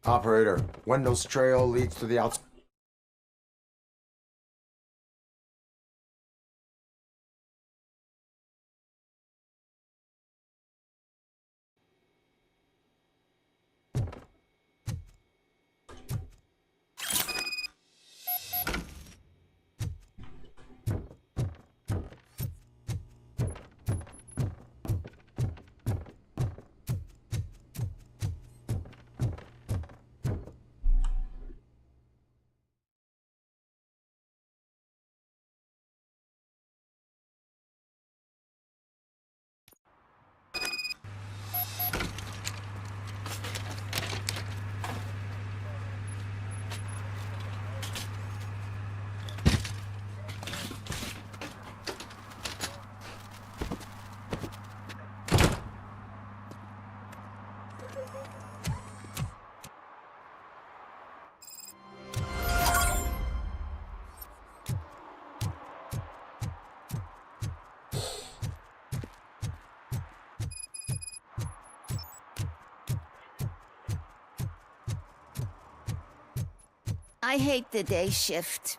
Operator, Wendell's trail leads to the outs. I hate the day shift.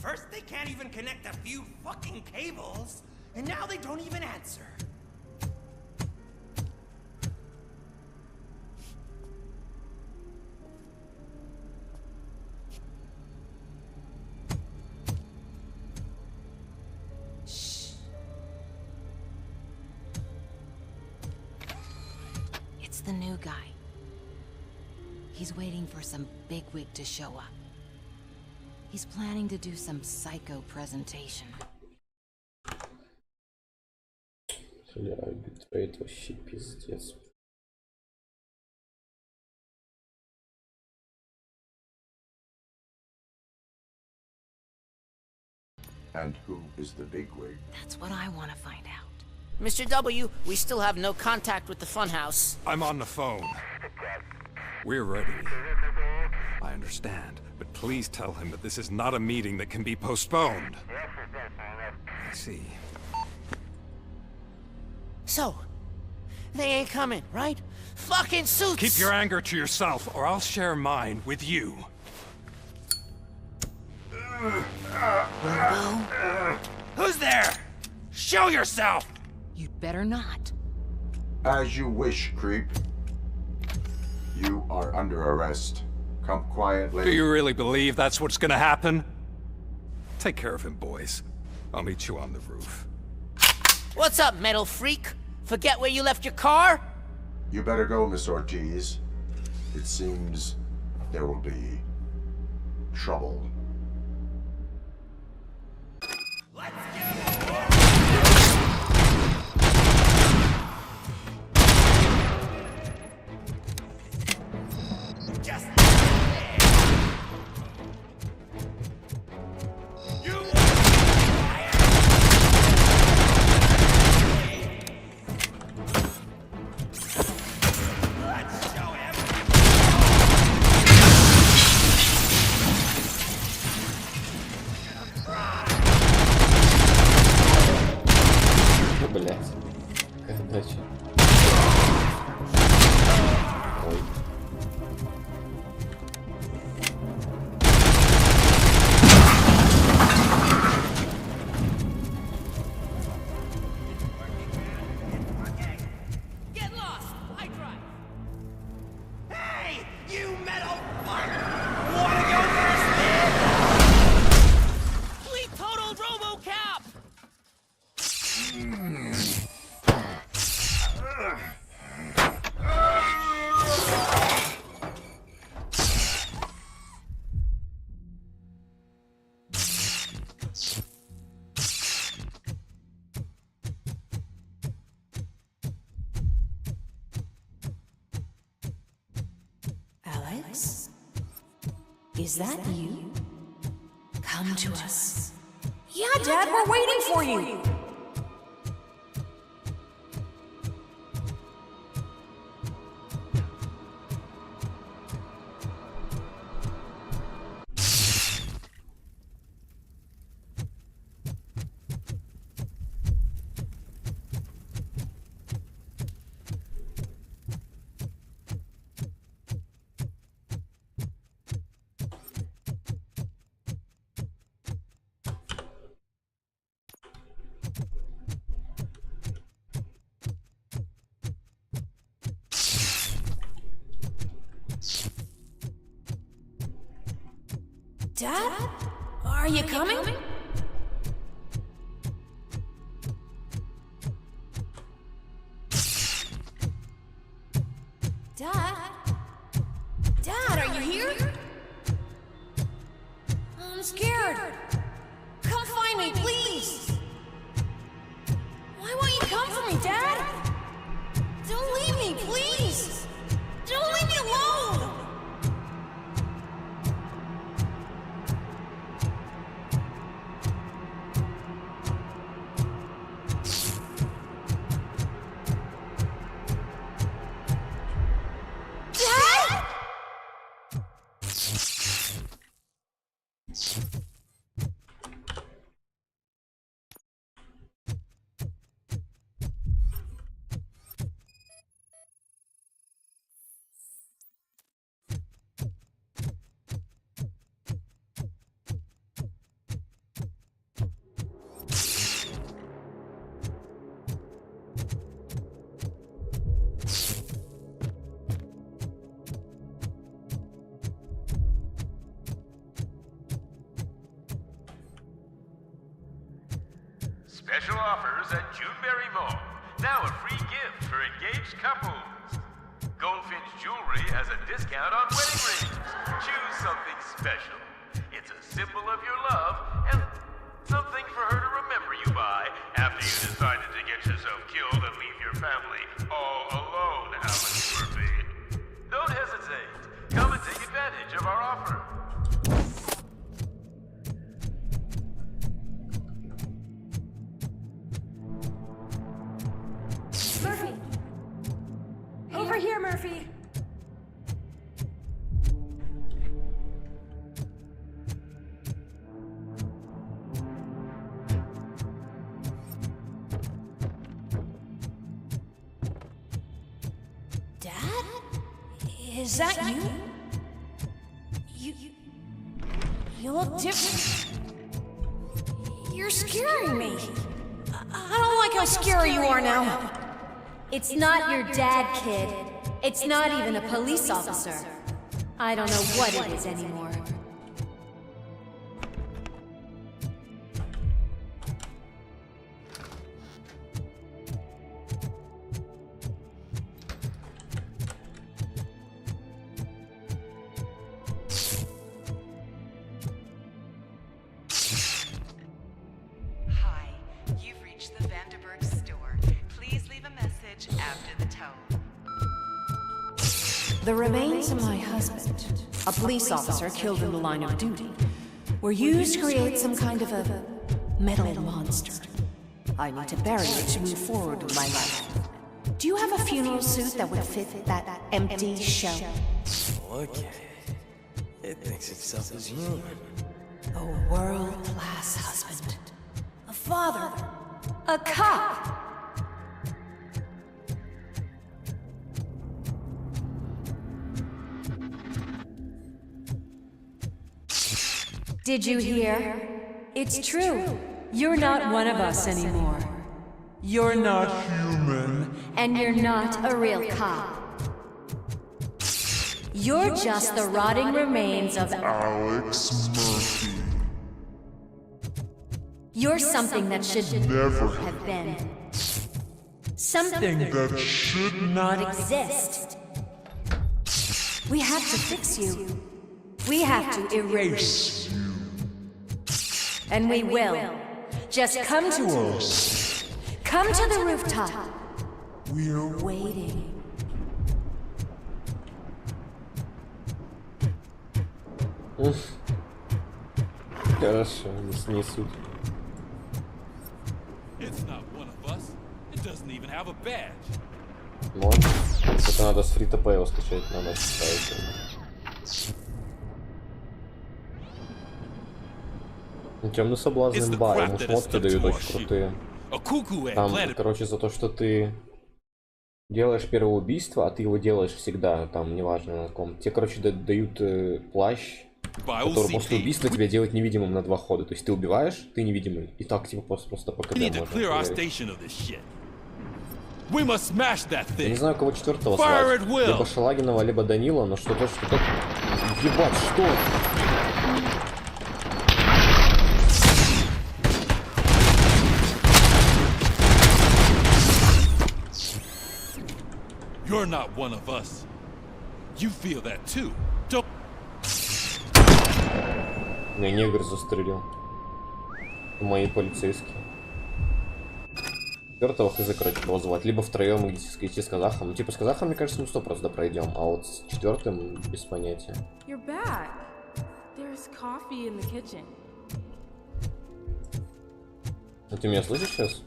First, they can't even connect a few fucking cables, and now they don't even answer. Shh. It's the new guy. He's waiting for some bigwig to show up. He's planning to do some psycho presentation. Бля, битрейт вообще пиздец. And who is the bigwig? That's what I want to find out. Mr. W, we still have no contact with the funhouse. I'm on the phone. We're ready. I understand, but please tell him that this is not a meeting that can be postponed. I see. So, they ain't coming, right? Fucking suits! Keep your anger to yourself, or I'll share mine with you. Robo, Who's there? Show yourself! you'd better not. As you wish, creep. You are under arrest. Come quietly. Do you really believe that's what's gonna happen? Take care of him, boys. I'll meet you on the roof. What's up, metal freak? Forget where you left your car? You better go, Miss Ortiz. It seems there will be trouble. Just let's show him. Alex? Is that you? Come to us. Yeah, Dad, we're waiting for you. Dad? Are you coming? Dad? Dad, are you here? I'm scared. Come find me, please. Why won't you come for me, Dad? Don't leave me, please. Don't leave me alone. Special offers at Juneberry Mall. Now a free gift for engaged couples. Goldfinch Jewelry has a discount on wedding rings. Choose something special. It's a symbol of your love and something for her to remember you by after you decided to get yourself killed and leave your family all alone, Alex Murphy. Don't hesitate. Come and take advantage of our offer. Murphy! Over here, Murphy! Dad? Is that you? You look different. You're scaring me. I don't like how scary you are now. It's not your dad, kid. It's not even a police officer. I don't know what it is anymore. Hi, you've reached the Vanderburg store. Please leave a message after the tone. The remains of my husband, a police officer killed in the line of duty, were used to create some kind of a metal monster. I need to bury it to move forward with my life. Do you have a funeral suit that would fit that empty shell? Okay. It thinks itself as human. A world-class husband. A father. A cop. Did you hear? It's true. You're not one of us anymore. You're not human. And you're not a real cop. You're just the rotting remains of Alex Murphy. You're something that should Never have been. Something that should Not exist. We have to fix you. We have to erase you. And we will. Just come to us. Come to the rooftop. We're Waiting. Хорошо, не снесут. Вот. Это надо с фри-то-плей его скачать, надо ставить. Темный соблазн имба, ему шмотки дают очень крутые. Там, короче, за то, что ты делаешь первое убийство, а ты его делаешь всегда, там, неважно на каком. Тебе, короче, дают плащ, который после убийства тебя делает невидимым на 2 хода. То есть ты убиваешь, ты невидимый. И так, типа, просто по КД можно проверить. Я не знаю, кого 4-го слать. Либо Шалагинова, либо Данила, но что-то... Ебать, что? You're not one of us. You feel that too, don't... Меня негр застрелил. Мои полицейские. 4-го хз, короче, кого звать. Либо втроем идти с казахом. Ну, типа, с казахом, мне кажется, мы 100% пройдем. А вот с 4-м без понятия. You're back. There's coffee in the kitchen. А ты меня слышишь сейчас?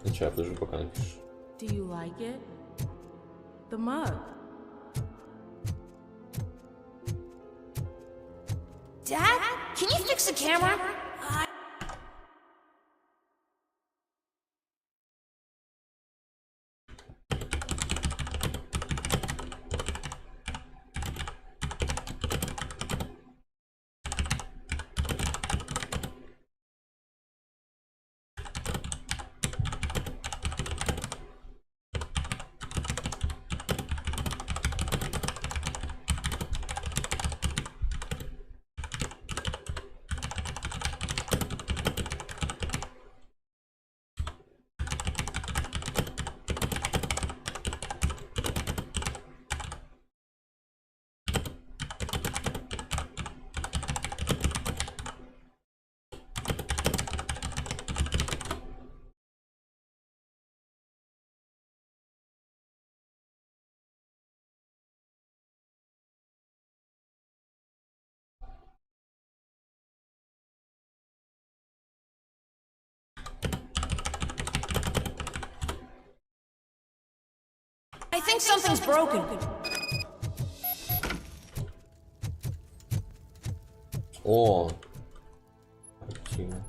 Ну чё, я подожду, пока напишешь. Do you like it? The mug. Dad, can you fix the camera? I think something's broken. О, картина.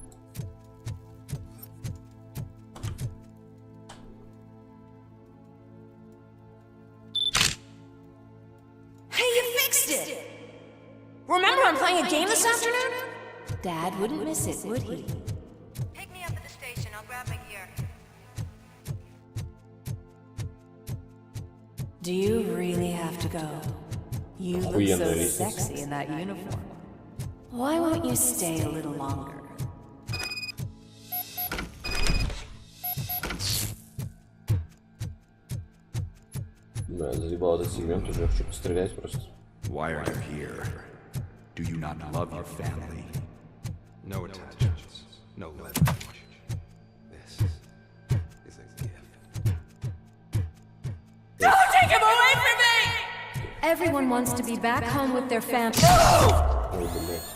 Hey, you fixed it! Remember I'm playing a game this afternoon? Dad wouldn't miss it, would he? Pick me up at the station. I'll grab my gear. Do you really have to go? You look so sexy in that uniform. Why won't you stay a little longer? Да, заебал этот сегмент, уже хочу пострелять просто. Why are you here? Do you not love your family? No attachments, no leverage. This is a gift. Don't take him away from me! Everyone wants to be back home with their family. Ой, блядь.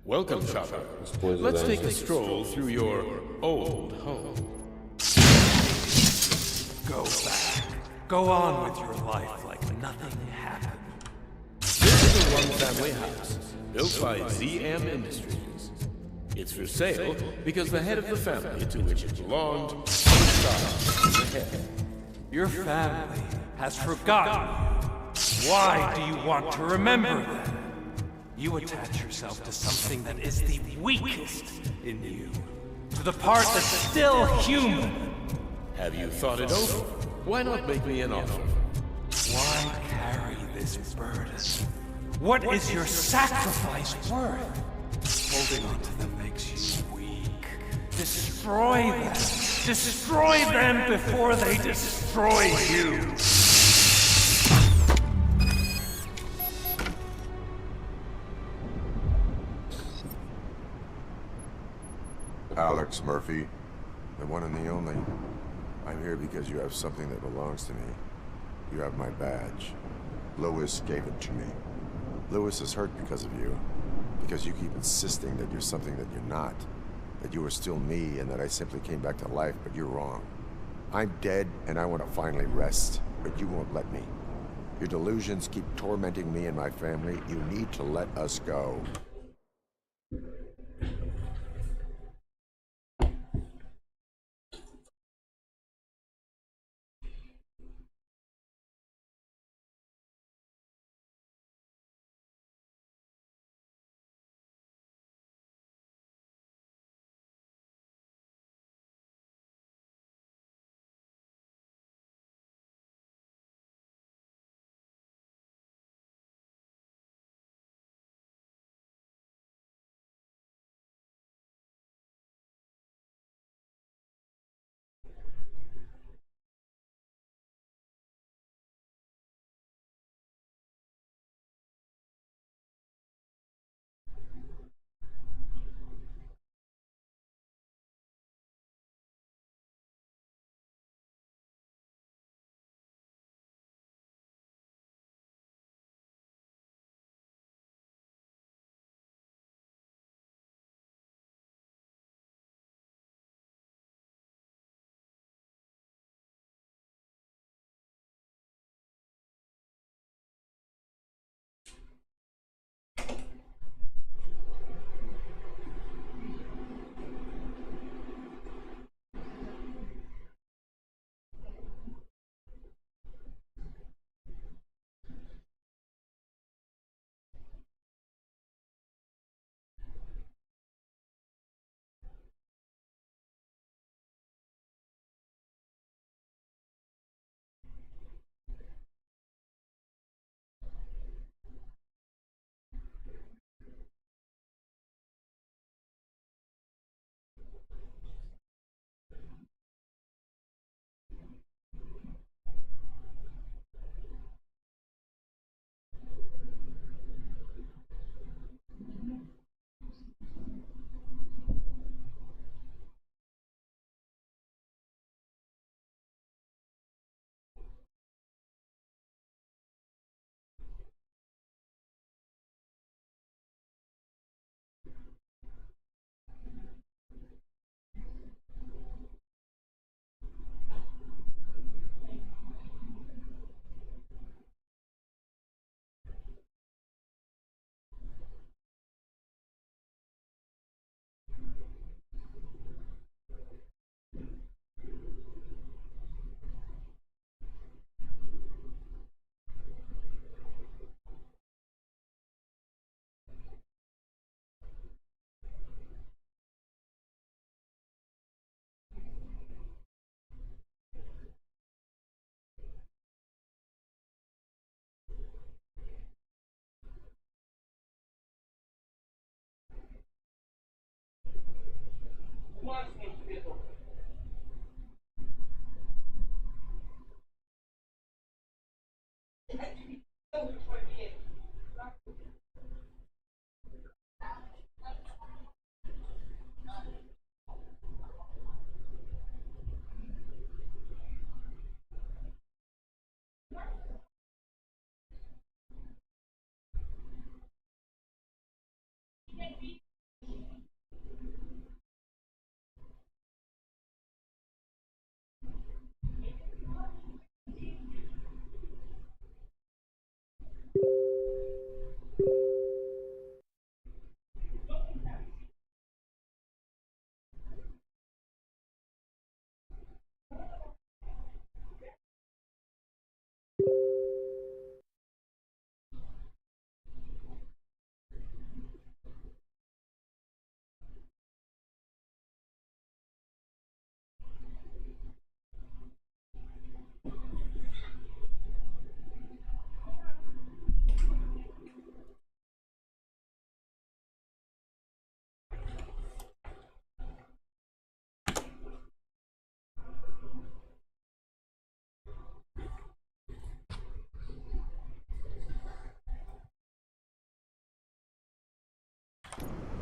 Welcome, shopper. Let's take a stroll through your old home. Go back. Go on with your life like nothing happened. This is the One Family House, built by ZM Industries. It's for sale because the head of the family to which it belonged died in the head. Your family has forgotten you. Why do you want to remember them? You attach yourself to something that is the weakest in you. To the part that's still human. Have you thought it over? Why not make me an offer? Why carry this burden? What is your sacrifice worth? Holding on to them makes you weak. Destroy them. Destroy them before they destroy you. Alex Murphy, the one and the only. I'm here because you have something that belongs to me. You have my badge. Lewis gave it to me. Lewis is hurt because of you. Because you keep insisting that you're something that you're not. That you are still me and that I simply came back to life, but you're wrong. I'm dead and I want to finally rest, but you won't let me. Your delusions keep tormenting me and my family. You need to let us go.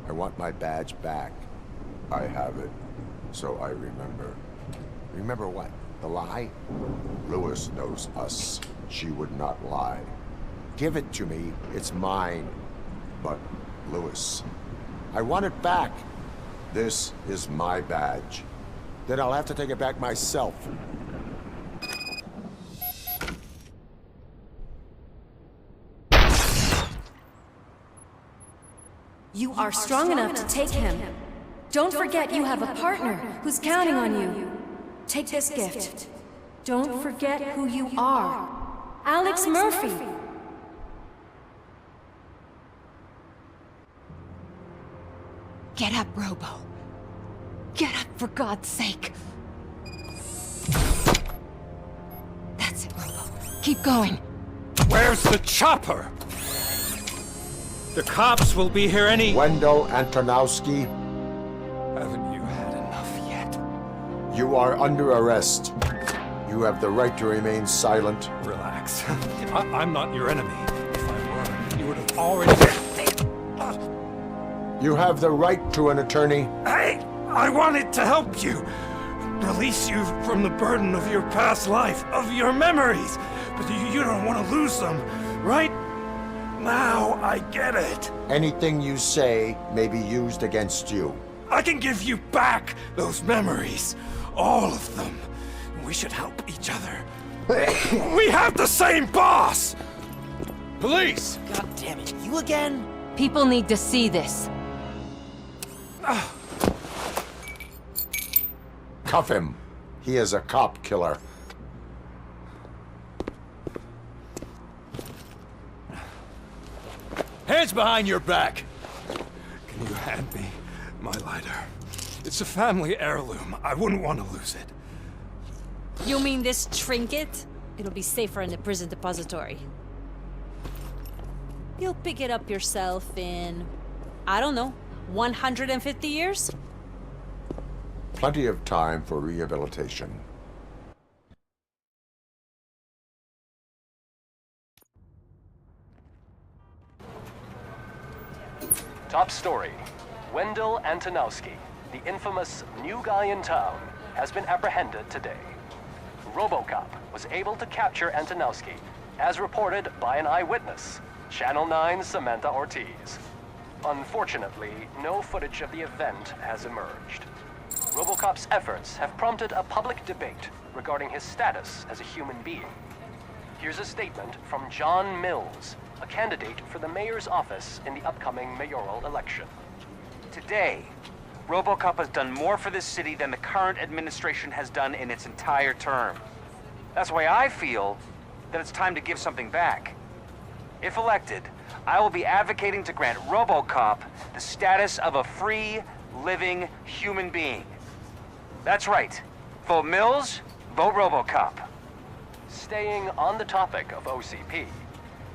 I want my badge back. I have it, so I remember. Remember what? The lie? Lewis knows us. She would not lie. Give it to me. It's mine. But, Lewis, I want it back. This is my badge. Then I'll have to take it back myself. You are strong enough to take him. Don't forget you have a partner who's counting on you. Take this gift. Don't forget who you are. Alex Murphy. Get up, Robo. Get up, for God's sake. That's it, Robo. Keep going. Where's the chopper? The cops will be here any— Wendell Antonowski, Haven't you had enough yet? you are under arrest. You have the right to remain silent. Relax. I'm not your enemy. If I were, you would have already— You have the right to an attorney. Hey! I wanted to help you! Release you from the burden of your past life, of your memories! But you don't want to lose them, right? Now I get it. Anything you say may be used against you. I can give you back those memories. All of them. We should help each other. We have the same boss! Police! God damn it, you again? People need to see this. Cuff him. He is a cop killer. Hands behind your back! Can you hand me my lighter? It's a family heirloom. I wouldn't want to lose it. You mean this trinket? It'll be safer in the prison depository. You'll pick it up yourself in, I don't know, 150 years? Plenty of time for rehabilitation. Top story. Wendell Antonowski, the infamous new guy in town, has been apprehended today. Robocop was able to capture Antonowski, as reported by an eyewitness, Channel 9's Samantha Ortiz. Unfortunately, no footage of the event has emerged. Robocop's efforts have prompted a public debate regarding his status as a human being. Here's a statement from John Mills, a candidate for the mayor's office in the upcoming mayoral election. Today, Robocop has done more for this city than the current administration has done in its entire term. That's why I feel that it's time to give something back. If elected, I will be advocating to grant Robocop the status of a free, living human being. That's right. Vote Mills, vote Robocop. Staying on the topic of OCP,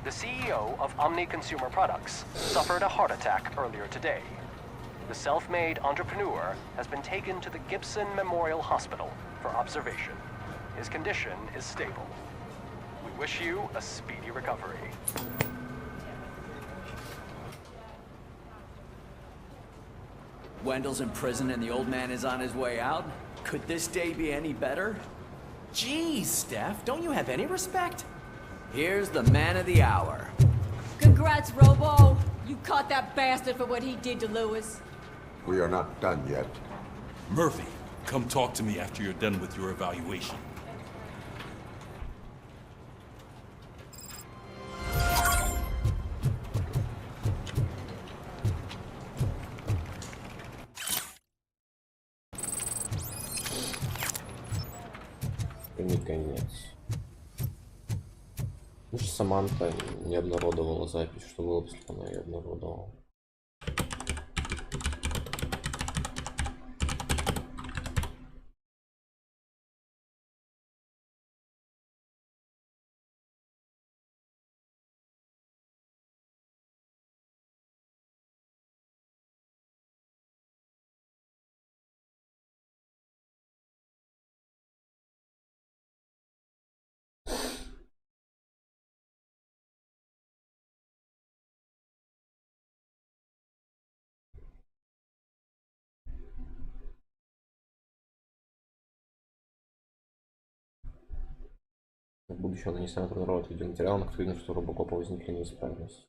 the CEO of Omni Consumer Products suffered a heart attack earlier today. The self-made entrepreneur has been taken to the Gibson Memorial Hospital for observation. His condition is stable. We wish you a speedy recovery. Wendell's in prison and the old man is on his way out? Could this day be any better? Geez, Steph, don't you have any respect? Here's the man of the hour. Congrats, Robo. You caught that bastard for what he did to Lewis. We are not done yet. Murphy, come talk to me after you're done with your evaluation. Не конец. Ну, Саманта не обнародовала запись, что было бы, если бы она ее обнародовала. будущего нанесена тренировать видеоматериал, на который видно, что у Робокопа возникли неисправности.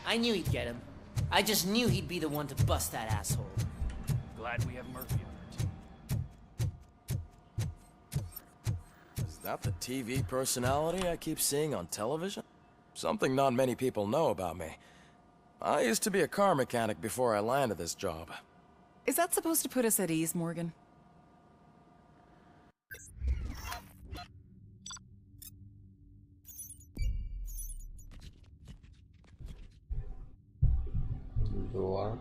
I knew he'd get him. I just knew he'd be the one to bust that asshole. Glad we have Murphy on our team. Is that the TV personality I keep seeing on television? Something not many people know about me. I used to be a car mechanic before I landed this job. Is that supposed to put us at ease, Morgan? Два.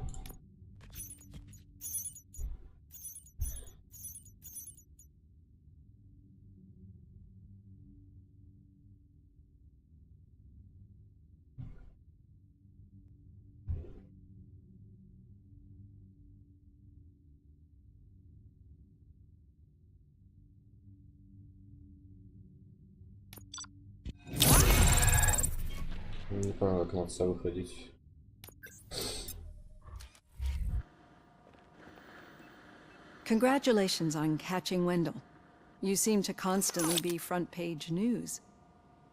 Не понял, как надо себя выходить. Congratulations on catching Wendell. You seem to constantly be front-page news.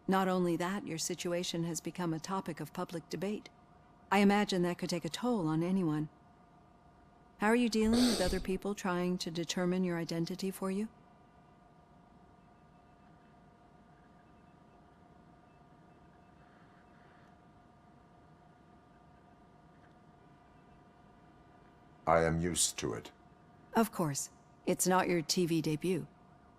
Not only that, your situation has become a topic of public debate. I imagine that could take a toll on anyone. How are you dealing with other people trying to determine your identity for you? I am used to it. Of course. It's not your TV debut.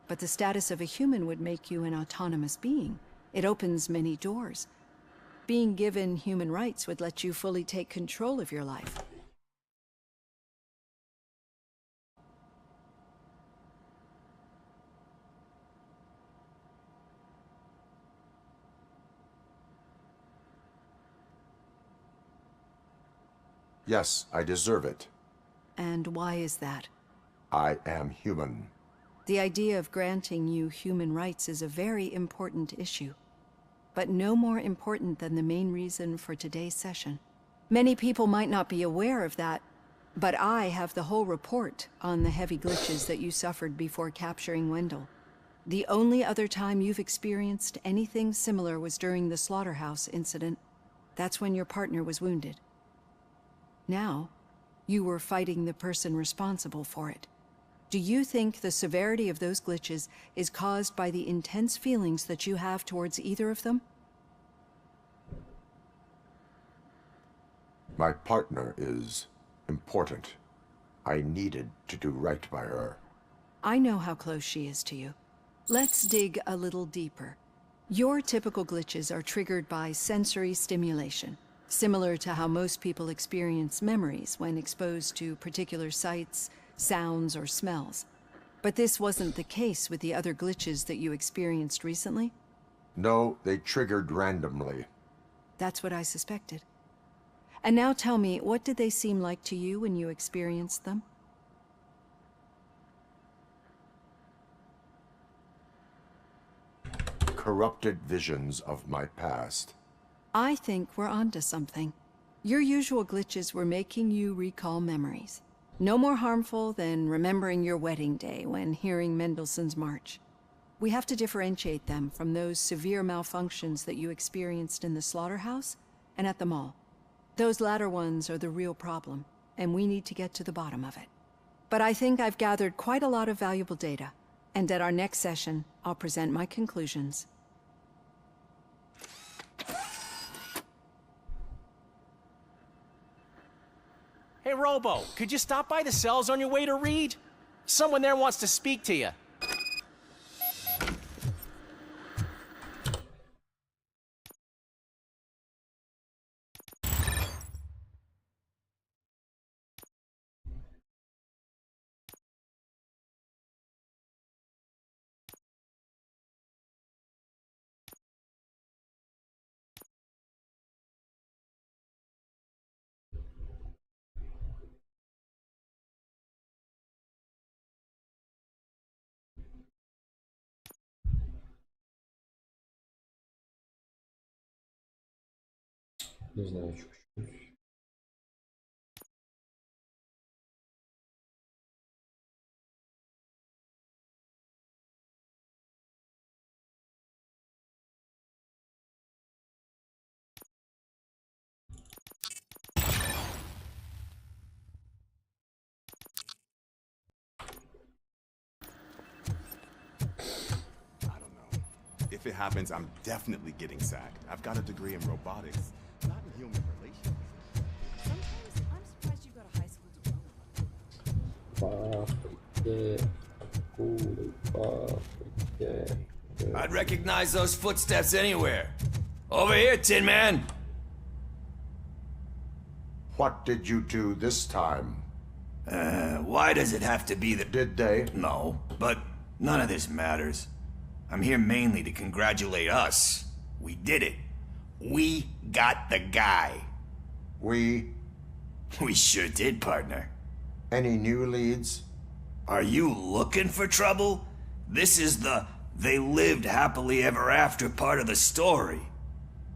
But the status of a human would make you an autonomous being. It opens many doors. Being given human rights would let you fully take control of your life. Yes, I deserve it. And why is that? I am human. The idea of granting you human rights is a very important issue, but no more important than the main reason for today's session. Many people might not be aware of that, but I have the whole report on the heavy glitches that you suffered before capturing Wendell. The only other time you've experienced anything similar was during the slaughterhouse incident. That's when your partner was wounded. Now, you were fighting the person responsible for it. Do you think the severity of those glitches is caused by the intense feelings that you have towards either of them? My partner is important. I needed to do right by her. I know how close she is to you. Let's dig a little deeper. Your typical glitches are triggered by sensory stimulation, similar to how most people experience memories when exposed to particular sights, sounds, or smells. But this wasn't the case with the other glitches that you experienced recently? No, they triggered randomly. That's what I suspected. And now tell me, what did they seem like to you when you experienced them? Corrupted visions of my past. I think we're onto something. Your usual glitches were making you recall memories. No more harmful than remembering your wedding day when hearing Mendelssohn's March. We have to differentiate them from those severe malfunctions that you experienced in the slaughterhouse and at the mall. Those latter ones are the real problem, and we need to get to the bottom of it. But I think I've gathered quite a lot of valuable data, and at our next session, I'll present my conclusions. Hey, Robo, could you stop by the cells on your way to Reed? Someone there wants to speak to you. Не знаю, что. If it happens, I'm definitely getting sacked. I've got a degree in robotics, not in human relations. Sometimes I'm surprised you got a high school diploma. I'd recognize those footsteps anywhere. Over here, Tin Man. What did you do this time? Why does it have to be that... Did they? No, but none of this matters. I'm here mainly to congratulate us. We did it. We got the guy. We sure did, partner. Any new leads? Are you looking for trouble? This is the they lived happily ever after part of the story.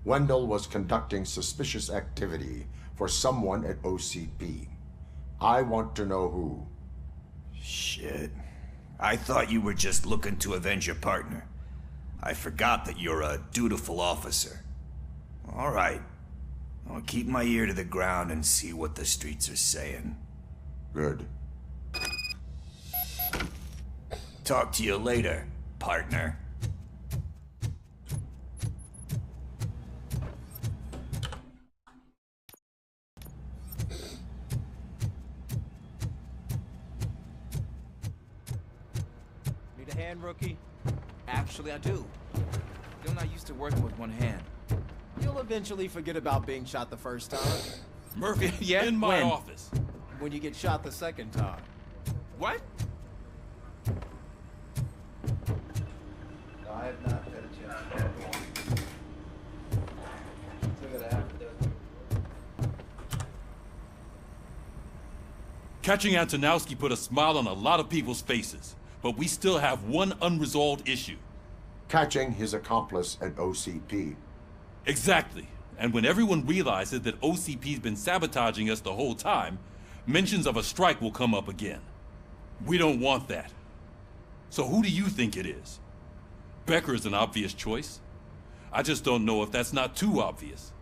Wendell was conducting suspicious activity for someone at OCP. I want to know who. Shit. I thought you were just looking to avenge your partner. I forgot that you're a dutiful officer. All right. I'll keep my ear to the ground and see what the streets are saying. Good. Talk to you later, partner. Need a hand, rookie? Actually, I do. You're not used to working with one hand. You'll eventually forget about being shot the first time. Murphy, Yeah? in my When? office. When you get shot the second time. What? I have not had a chance. Look at that. Catching Antonowski put a smile on a lot of people's faces, but we still have one unresolved issue. Catching his accomplice at OCP. Exactly. And when everyone realizes that OCP's been sabotaging us the whole time, mentions of a strike will come up again. We don't want that. So who do you think it is? Becker is an obvious choice. I just don't know if that's not too obvious.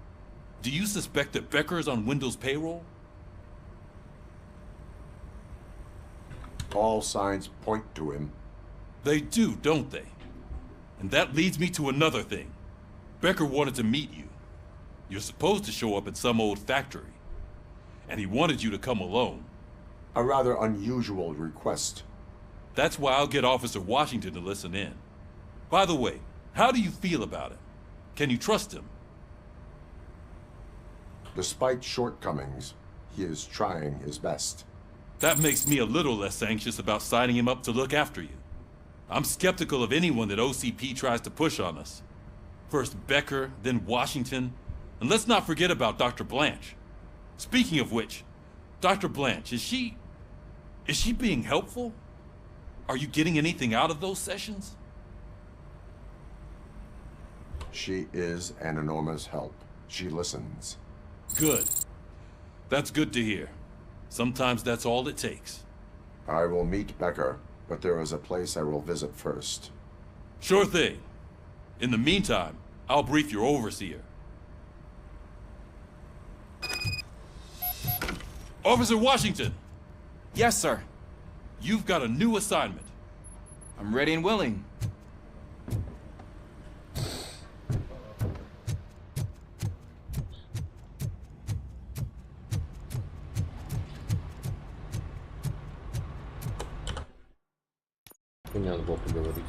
Do you suspect that Becker is on Wendell's payroll? All signs point to him. They do, don't they? And that leads me to another thing. Becker wanted to meet you. You're supposed to show up at some old factory. And he wanted you to come alone. A rather unusual request. That's why I'll get Officer Washington to listen in. By the way, how do you feel about him? Can you trust him? Despite shortcomings, he is trying his best. That makes me a little less anxious about signing him up to look after you. I'm skeptical of anyone that OCP tries to push on us. First Becker, then Washington, and let's not forget about Dr. Blanche. Speaking of which, Dr. Blanche, is she being helpful? Are you getting anything out of those sessions? She is an enormous help. She listens. Good. That's good to hear. Sometimes that's all it takes. I will meet Becker, but there is a place I will visit first. Sure thing. In the meantime, I'll brief your overseer. Officer Washington! Yes, sir. You've got a new assignment. I'm ready and willing. Не надо было поговорить.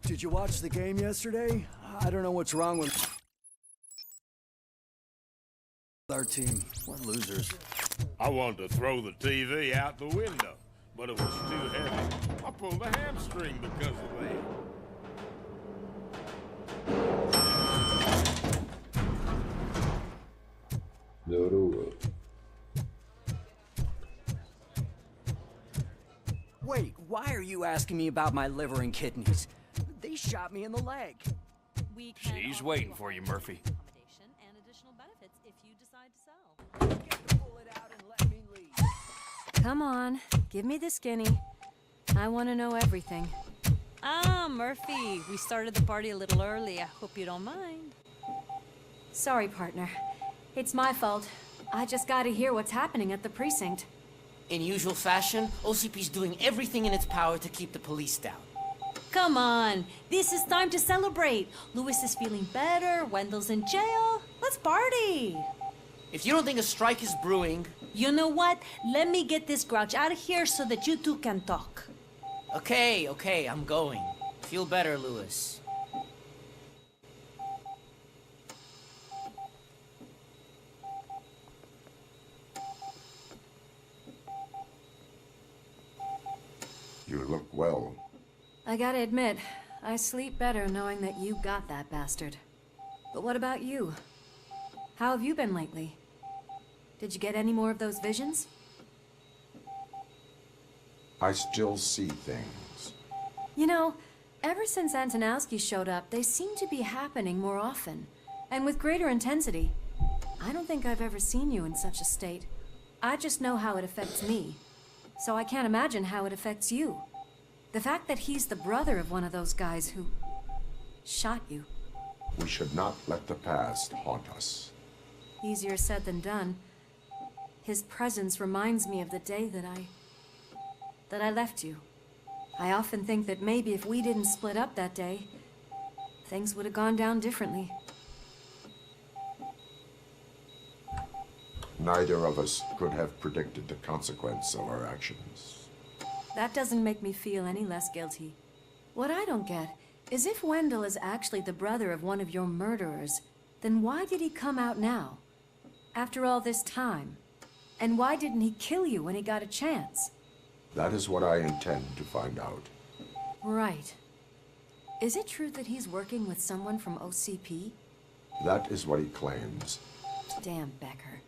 Did you watch the game yesterday? I don't know what's wrong with our team. What losers. I wanted to throw the TV out the window, but it was too heavy. I pulled a hamstring because of that. Wait, why are you asking me about my liver and kidneys? They shot me in the leg. She's waiting for you, Murphy. Accommodation and additional benefits if you decide to sell. Come on, give me the skinny. I want to know everything. Ah, Murphy, we started the party a little early. I hope you don't mind. Sorry, partner. It's my fault. I just gotta hear what's happening at the precinct. In usual fashion, OCP's doing everything in its power to keep the police down. Come on, this is time to celebrate. Lewis is feeling better, Wendell's in jail. Let's party. If you don't think a strike is brewing... You know what? Let me get this grouch out of here so that you two can talk. Okay, I'm going. Feel better, Lewis. You look well. I gotta admit, I sleep better knowing that you got that bastard. But what about you? How have you been lately? Did you get any more of those visions? I still see things. You know, ever since Antonowski showed up, they seem to be happening more often, and with greater intensity. I don't think I've ever seen you in such a state. I just know how it affects me, so I can't imagine how it affects you. The fact that he's the brother of one of those guys who shot you. We should not let the past haunt us. Easier said than done. His presence reminds me of the day that I left you. I often think that maybe if we didn't split up that day, things would have gone down differently. Neither of us could have predicted the consequence of our actions. That doesn't make me feel any less guilty. What I don't get is if Wendell is actually the brother of one of your murderers, then why did he come out now? After all this time? And why didn't he kill you when he got a chance? That is what I intend to find out. Right. Is it true that he's working with someone from OCP? That is what he claims. Damn Becker.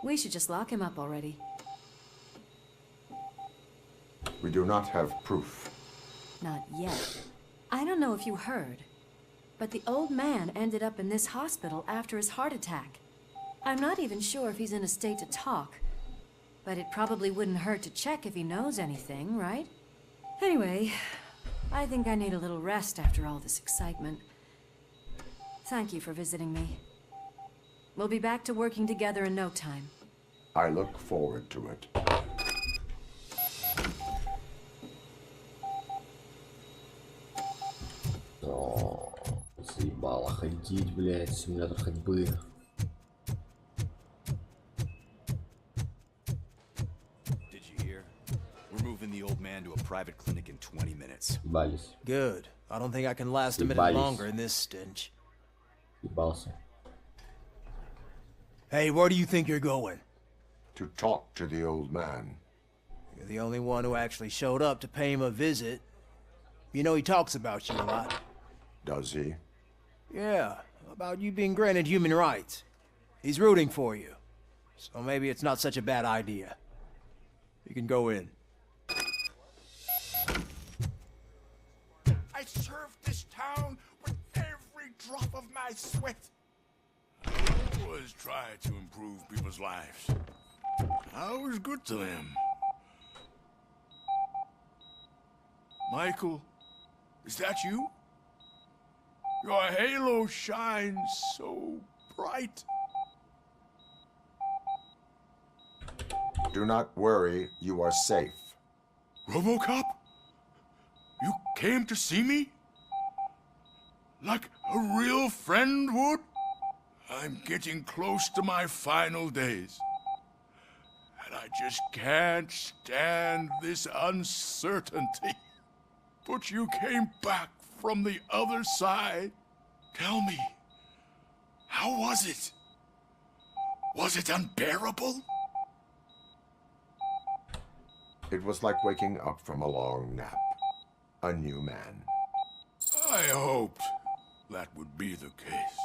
We should just lock him up already. We do not have proof. Not yet. I don't know if you heard, but the old man ended up in this hospital after his heart attack. I'm not even sure if he's in a state to talk, but it probably wouldn't hurt to check if he knows anything, right? Anyway, I think I need a little rest after all this excitement. Thank you for visiting me. We'll be back to working together in no time. I look forward to it. О, заебало ходить, блядь, симулятор ходьбы. Did you hear? We're moving the old man to a private clinic in 20 minutes. Ебались. Good. I don't think I can last a minute longer in this stench. Ебался. Hey, where do you think you're going? To talk to the old man. You're the only one who actually showed up to pay him a visit. You know he talks about you a lot. Does he? Yeah, about you being granted human rights. He's rooting for you. So maybe it's not such a bad idea. You can go in. I served this town with every drop of my sweat. I always try to improve people's lives. I was good to them. Michael, is that you? Your halo shines so bright. Do not worry, you are safe. Robocop? You came to see me? Like a real friend would? I'm getting close to my final days. And I just can't stand this uncertainty. But you came back from the other side. Tell me, how was it? Was it unbearable? It was like waking up from a long nap. A new man. I hoped that would be the case.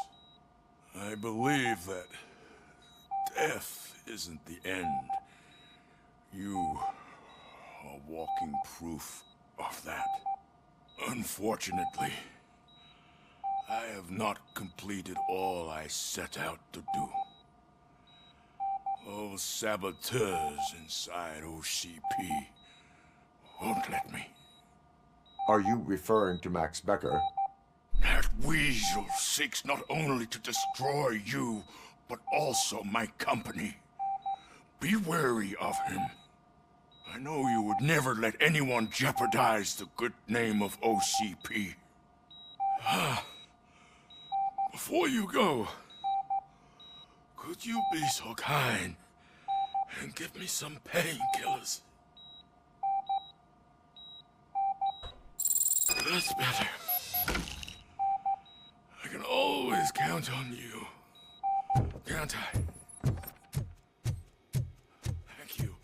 I believe that death isn't the end. You are walking proof of that. Unfortunately, I have not completed all I set out to do. Those saboteurs inside OCP won't let me. Are you referring to Max Becker? That weasel seeks not only to destroy you, but also my company. Be wary of him. I know you would never let anyone jeopardize the good name of OCP. Before you go, could you be so kind and give me some painkillers? That's better. I can always count on you, can't I? Thank you,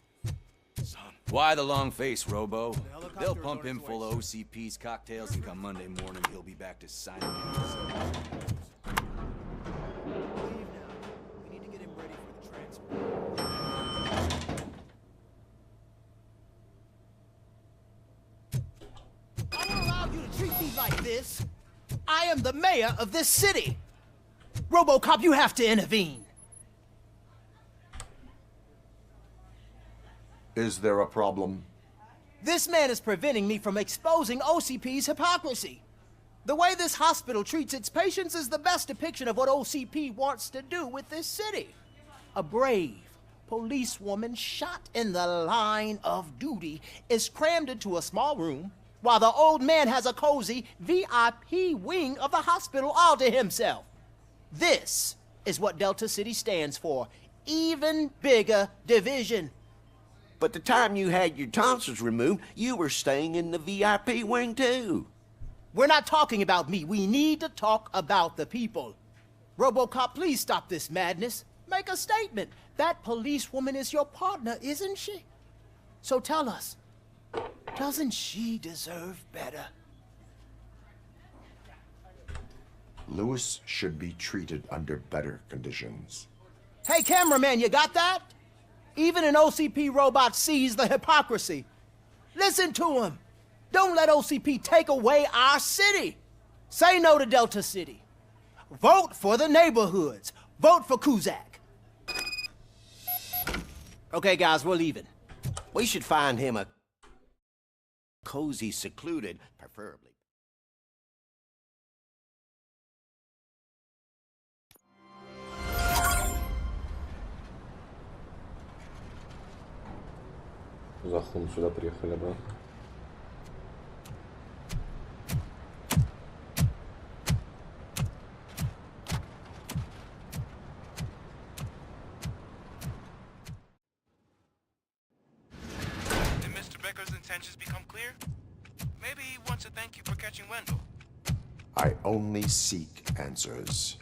son. Why the long face, Robo? They'll pump him full of OCP's cocktails, and come Monday morning, he'll be back to signing his. I won't allow you to treat me like this. I am the mayor of this city. Robocop, you have to intervene. Is there a problem? This man is preventing me from exposing OCP's hypocrisy. The way this hospital treats its patients is the best depiction of what OCP wants to do with this city. A brave policewoman shot in the line of duty is crammed into a small room while the old man has a cozy VIP wing of the hospital all to himself. This is what Delta City stands for. Even bigger division. But the time you had your tonsils removed, you were staying in the VIP wing too. We're not talking about me. We need to talk about the people. Robocop, please stop this madness. Make a statement. That policewoman is your partner, isn't she? So tell us, doesn't she deserve better? Lewis should be treated under better conditions. Hey, cameraman, you got that? Even an OCP robot sees the hypocrisy. Listen to him. Don't let OCP take away our city. Say no to Delta City. Vote for the neighborhoods. Vote for Kuzak. Okay, guys, we're leaving. We should find him a cozy, secluded, preferably. За хун сюда приехали, да? Did Mr. Becker's intentions become clear? Maybe he wants to thank you for catching Wendell. I only seek answers.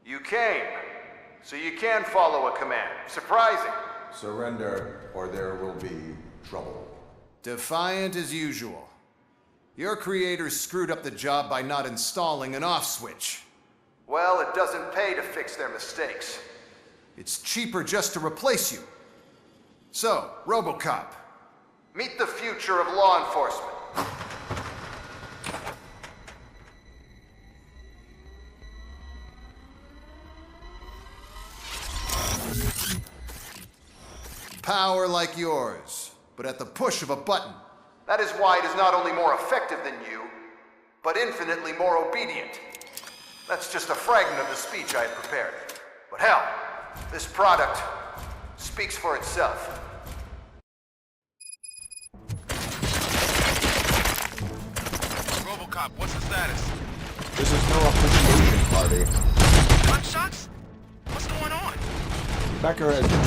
You came, so you can follow a command. Surprising. Surrender, or there will be trouble. Defiant as usual. Your creators screwed up the job by not installing an off switch. Well, it doesn't pay to fix their mistakes. It's cheaper just to replace you. So, Robocop, meet the future of law enforcement. Power like yours, but at the push of a button. That is why it is not only more effective than you, but infinitely more obedient. That's just a fragment of the speech I had prepared. But hell, this product speaks for itself. Robocop, what's the status? This is no appreciation party. Gunshots? What's going on? Becker has new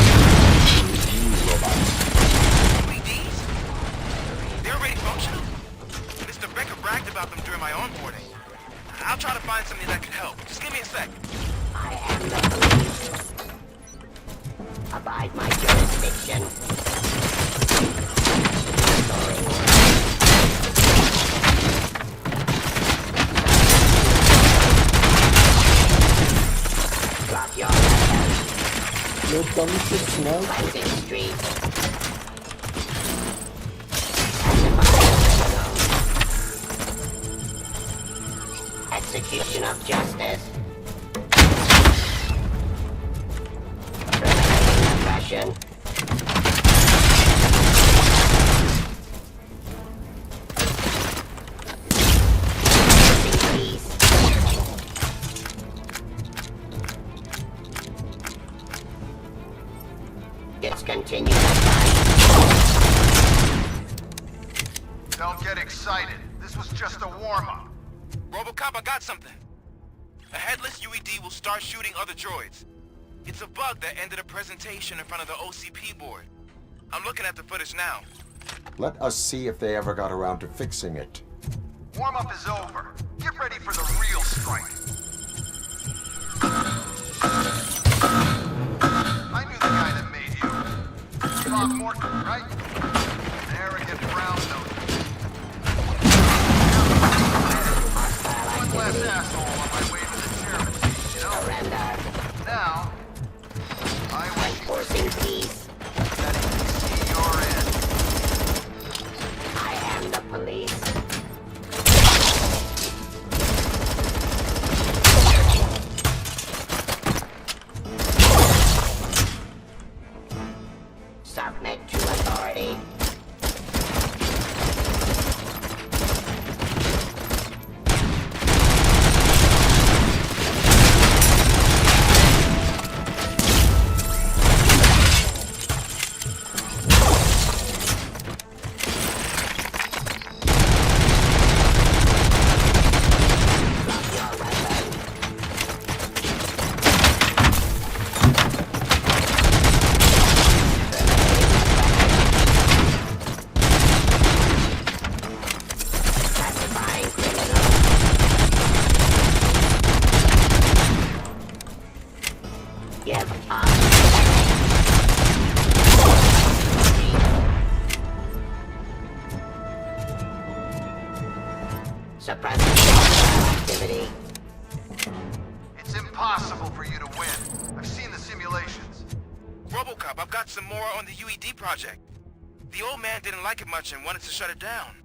robots. LEDs? They're already functional? Mr. Becker bragged about them during my onboarding. I'll try to find something that could help. Just give me a sec. I am the police. Abide my jurisdiction. Drop your weapons. Ну там еще снайпер. Cleansing streets. Execution of justice. Eliminating oppression. Peace. Discontinue the fight. Don't get excited. This was just a warm-up. Robocop, I got something. A headless UED will start shooting other droids. It's a bug that ended a presentation in front of the OCP board. I'm looking at the footage now. Let us see if they ever got around to fixing it. Warm-up is over. Get ready for the real strike. I knew the guy that made you. Bob Morton, right? An arrogant brown nose. One less asshole on my way to the chairman, you know? Surrender. Now, I wish Enforcing peace. that he could see your end. I am the police. Submit to authority. Suppressing activity. It's impossible for you to win. I've seen the simulations. Robocop, I've got some more on the UED project. The old man didn't like it much and wanted to shut it down.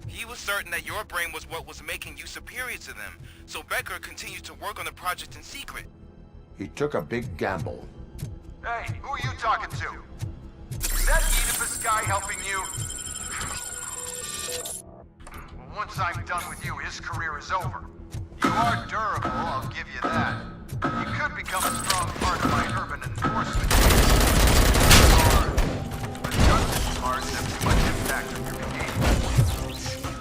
He was certain that your brain was what was making you superior to them, so Becker continued to work on the project in secret. He took a big gamble. Hey, who are you talking to? Is that Oedipus guy helping you? Well, once I'm done with you, his career is over. You are durable, I'll give you that. You could become a strong part of my urban enforcement. But justice cards have too much impact on your behavior.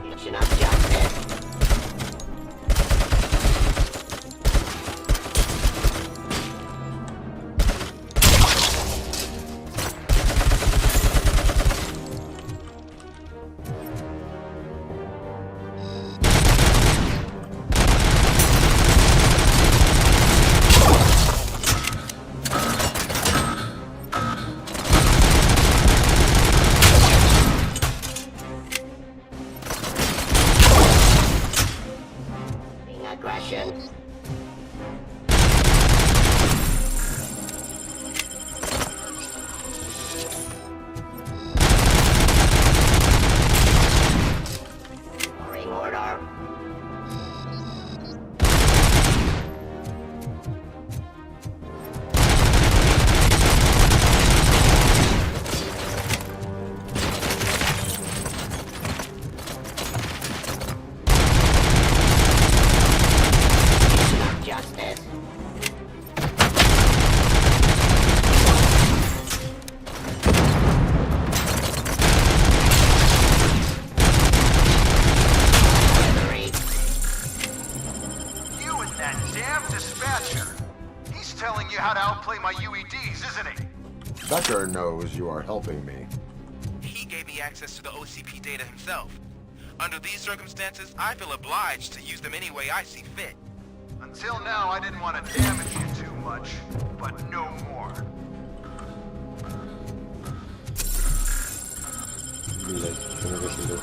Mission of justice. UEDs, isn't he? Becker knows you are helping me. He gave me access to the OCP data himself. Under these circumstances, I feel obliged to use them any way I see fit. Until now, I didn't want to damage you too much, but no more. Блять, что не вышел.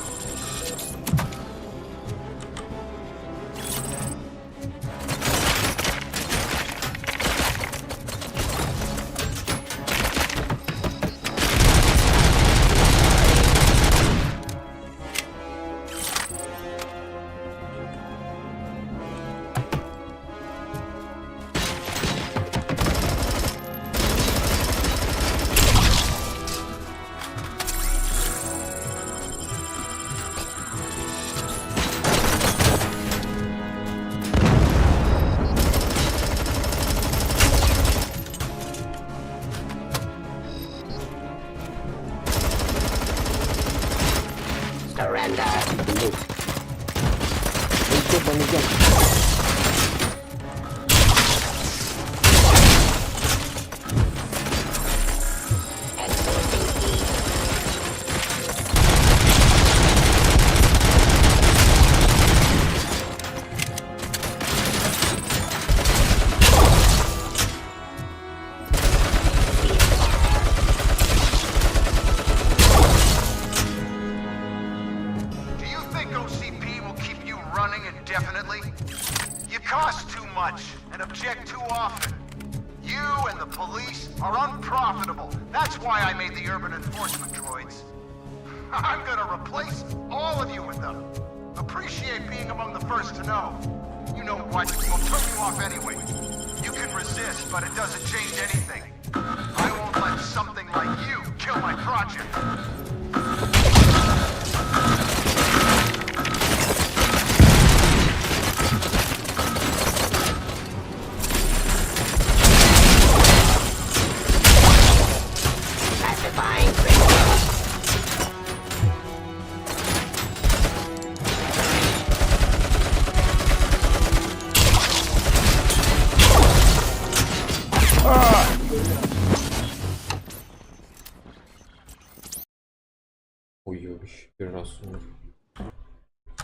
Уёбище, первый раз умер.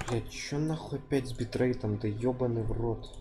Блять, чё нахуй опять с битрейтом, да ёбаный в рот.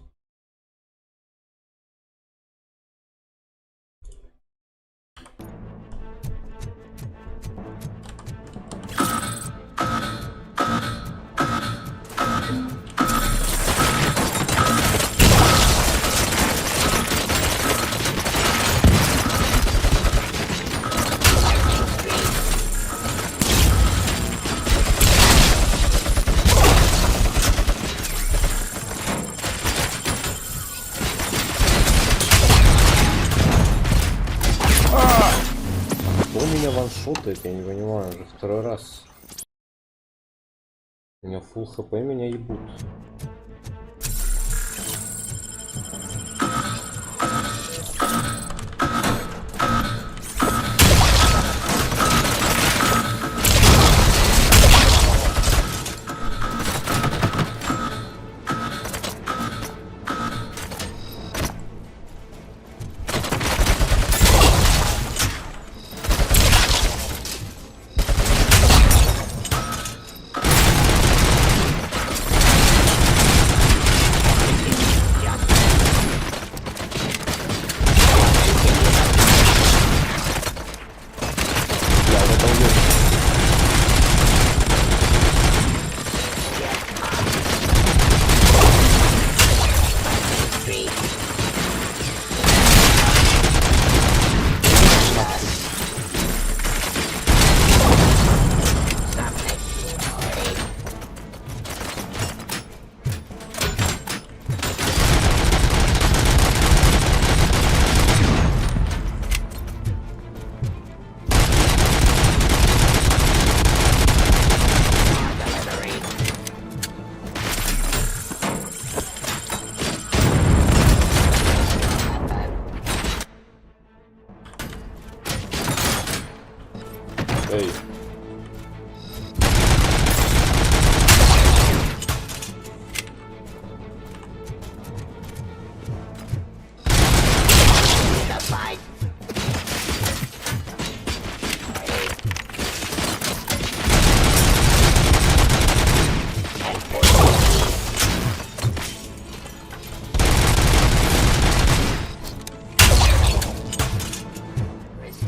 Ваншотает, я не понимаю, уже второй раз. У меня фулл хп, меня ебут. Эй.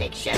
fiction.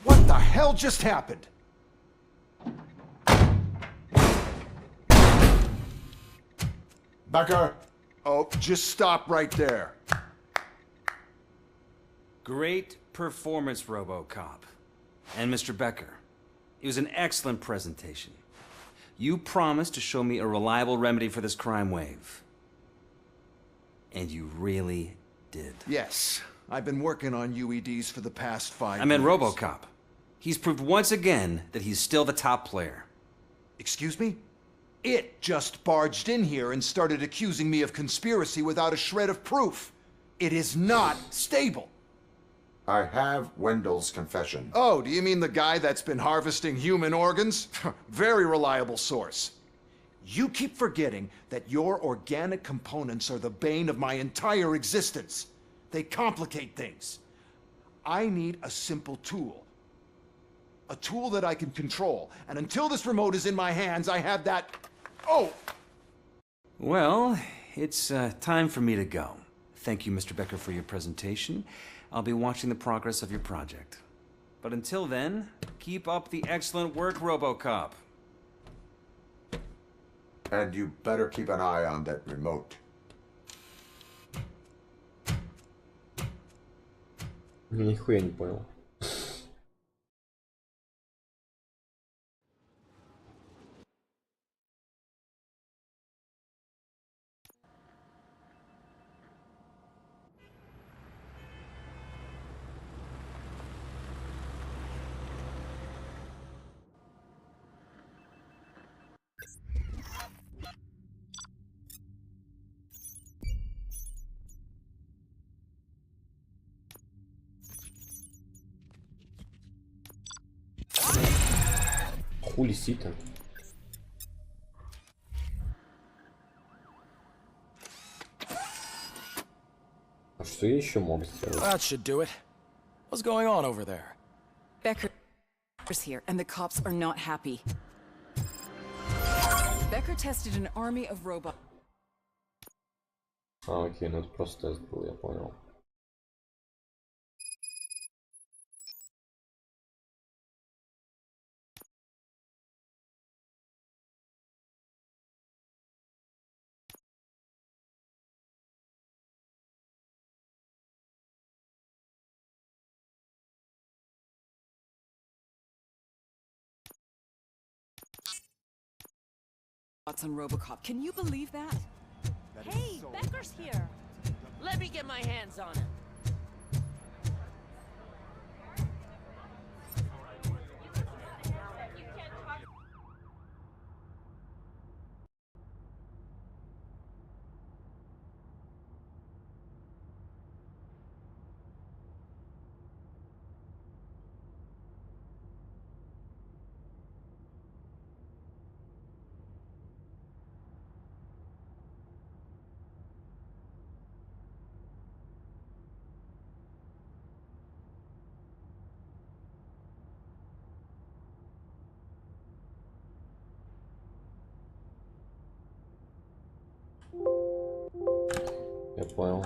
What the hell just happened? Becker! Oh, just stop right there. Great performance, Robocop. And Mr. Becker, it was an excellent presentation. You promised to show me a reliable remedy for this crime wave. And you really did. Yes, I've been working on UEDs for the past 5 years. I meant Robocop. He's proved once again that he's still the top player. Excuse me? It just barged in here and started accusing me of conspiracy without a shred of proof. It is not stable. I have Wendell's confession. Oh, do you mean the guy that's been harvesting human organs? Very reliable source. You keep forgetting that your organic components are the bane of my entire existence. They complicate things. I need a simple tool. A tool that I can control. And until this remote is in my hands, I have that... Oh! Well, it's time for me to go. Thank you, Mr. Becker, for your presentation. I'll be watching the progress of your project. But until then, keep up the excellent work, Robocop. And you better keep an eye on that remote. Нихуя не понял. Хули сито? А что я еще мог сделать? That should do it. What's going on over there? Becker's here, and the cops are not happy. Becker tested an army of robots. А, окей, ну это просто тест был, я понял. On Robocop. Can you believe that? Hey, Becker's here. Let me get my hands on him. Я понял.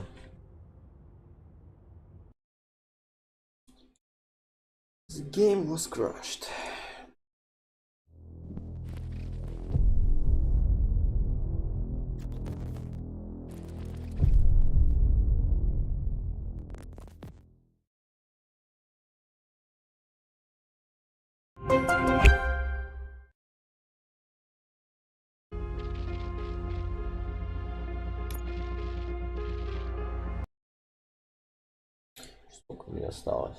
The game was crushed. Сколько мне осталось?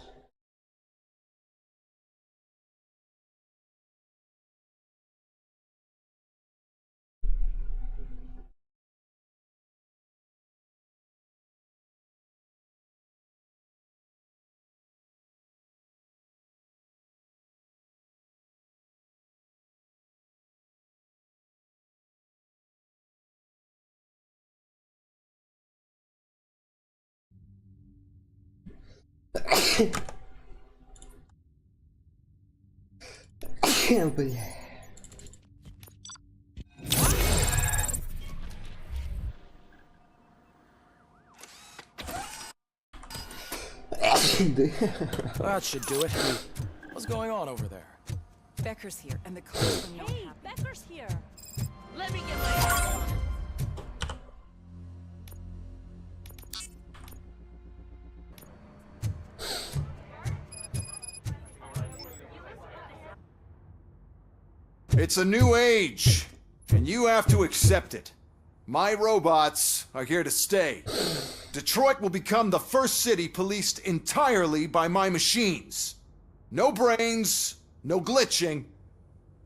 Бля. That should do it. What's going on over there? Becker's here, and the cops are not Hey, happy. Becker's here. Let me get my hands on him. It's a new age, and you have to accept it. My robots are here to stay. Detroit will become the first city policed entirely by my machines. No brains, no glitching,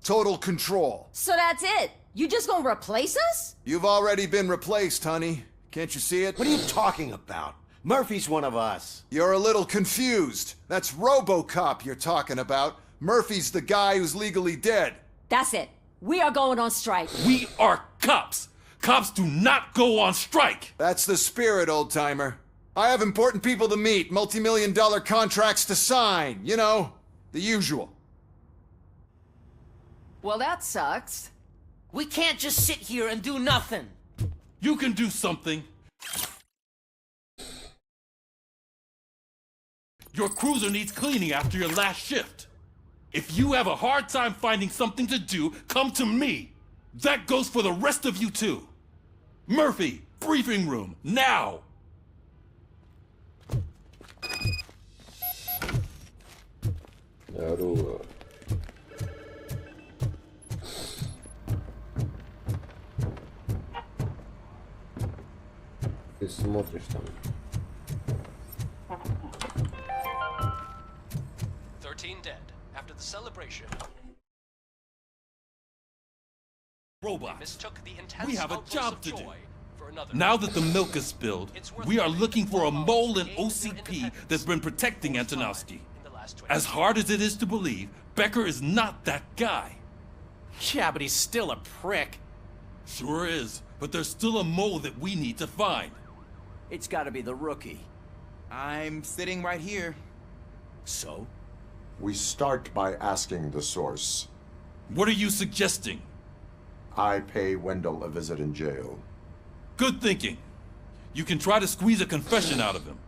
total control. So that's it? You just gonna replace us? You've already been replaced, honey. Can't you see it? What are you talking about? Murphy's one of us. You're a little confused. That's Robocop you're talking about. Murphy's the guy who's legally dead. That's it. We are going on strike. We are cops. Cops do not go on strike. That's the spirit, old-timer. I have important people to meet, multi-million-dollar contracts to sign. You know, the usual. Well, that sucks. We can't just sit here and do nothing. You can do something. Your cruiser needs cleaning after your last shift. If you have a hard time finding something to do, come to me. That goes for the rest of you too. Murphy, briefing room, now! Здорово. Ты смотришь там. 13 dead after the celebration. Robots, Mistook the intense we have a outburst job of to do. joy for another. Now that the milk is spilled, we are looking for a mole in OCP that's been protecting Antonowski. As hard as it is to believe, Becker is not that guy. Yeah, but he's still a prick. Sure is, but there's still a mole that we need to find. It's gotta be the rookie. I'm sitting right here. So? We start by asking the source. What are you suggesting? I pay Wendell a visit in jail. Good thinking. You can try to squeeze a confession out of him.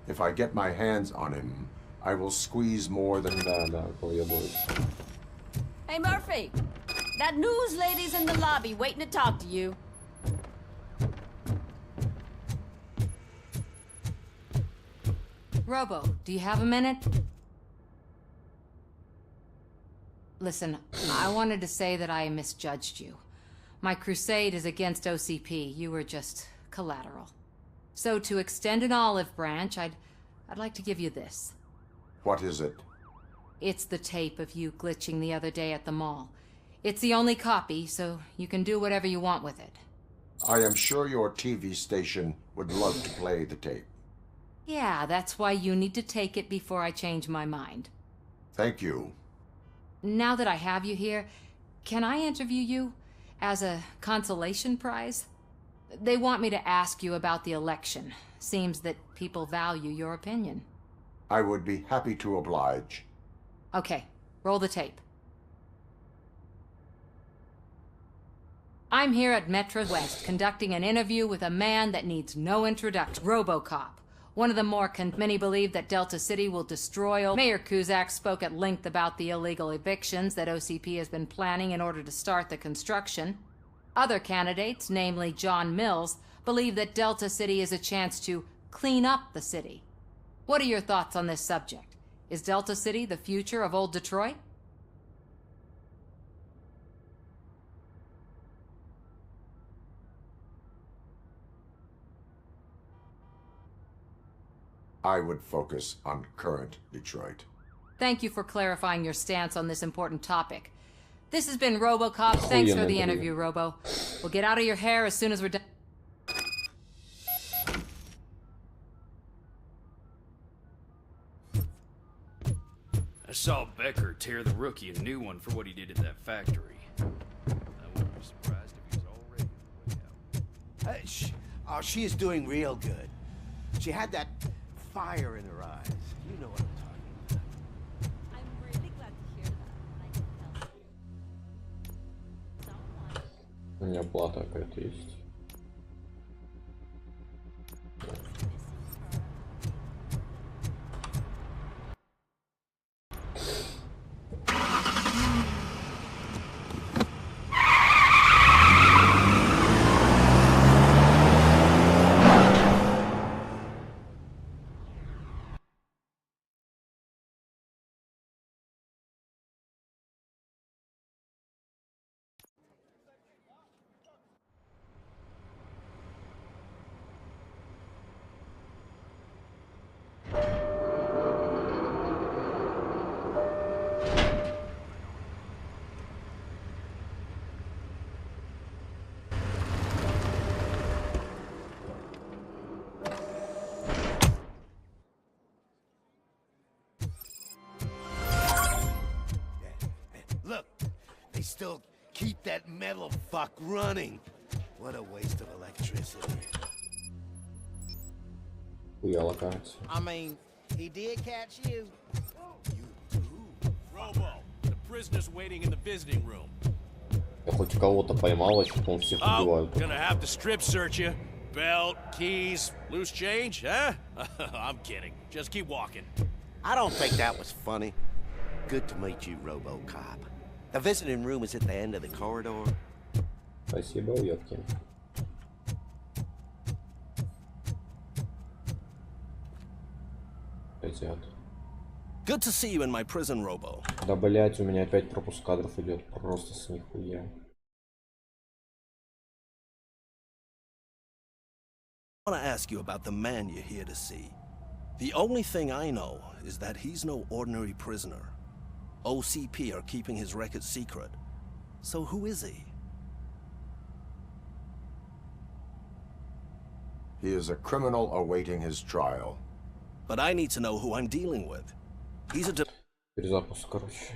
If I get my hands on him, I will squeeze more than... Hey, Murphy. That news lady's in the lobby waiting to talk to you. Robo, do you have a minute? Listen, I wanted to say that I misjudged you. My crusade is against OCP. You were just collateral. So to extend an olive branch, I'd like to give you this. What is it? It's the tape of you glitching the other day at the mall. It's the only copy, so you can do whatever you want with it. I am sure your TV station would love to play the tape. Yeah, that's why you need to take it before I change my mind. Thank you. Now that I have you here, can I interview you as a consolation prize? They want me to ask you about the election. Seems that people value your opinion. I would be happy to oblige. Okay, roll the tape. I'm here at Metro West conducting an interview with a man that needs no introduction. Robocop. One of the more many believe that Delta City will destroy. Mayor Kuzak spoke at length about the illegal evictions that OCP has been planning in order to start the construction. Other candidates, namely John Mills, believe that Delta City is a chance to clean up the city. What are your thoughts on this subject? Is Delta City the future of old Detroit? I would focus on current Detroit. Thank you for clarifying your stance on this important topic. This has been Robocop. Thanks for the interview, Robo. We'll get out of your hair as soon as we're done. I saw Becker tear the rookie a new one for what he did at that factory. I wouldn't be surprised if he's already on the way out. Oh, she is doing real good. She had that fire in her eyes. You know what I'm talking about. I'm really glad to hear that. У меня плата какая-то есть. Look, they still keep that metal fuck running. What a waste of electricity. Хуяло, кажется. I mean, he did catch you. Robo, the prisoner's waiting in the visiting room. Я хоть кого-то поймал, а что он всех убивает. Gonna have to strip search you. Belt, keys, loose change, huh? I'm kidding. Just keep walking. I don't think that was funny. Good to meet you, Robocop. The visiting room is at the end of the corridor. Спасибо, уёбки. Good to see you in my prison, Robo. Да, блять, у меня опять пропуск кадров идет. Просто с нихуя. I want to ask you about the man you're here to see. The only thing I know is that he's no ordinary prisoner. OCP are keeping his record secret. So who is he? He is a criminal awaiting his trial. But I need to know who I'm dealing with. He's a... Перезапуск, короче.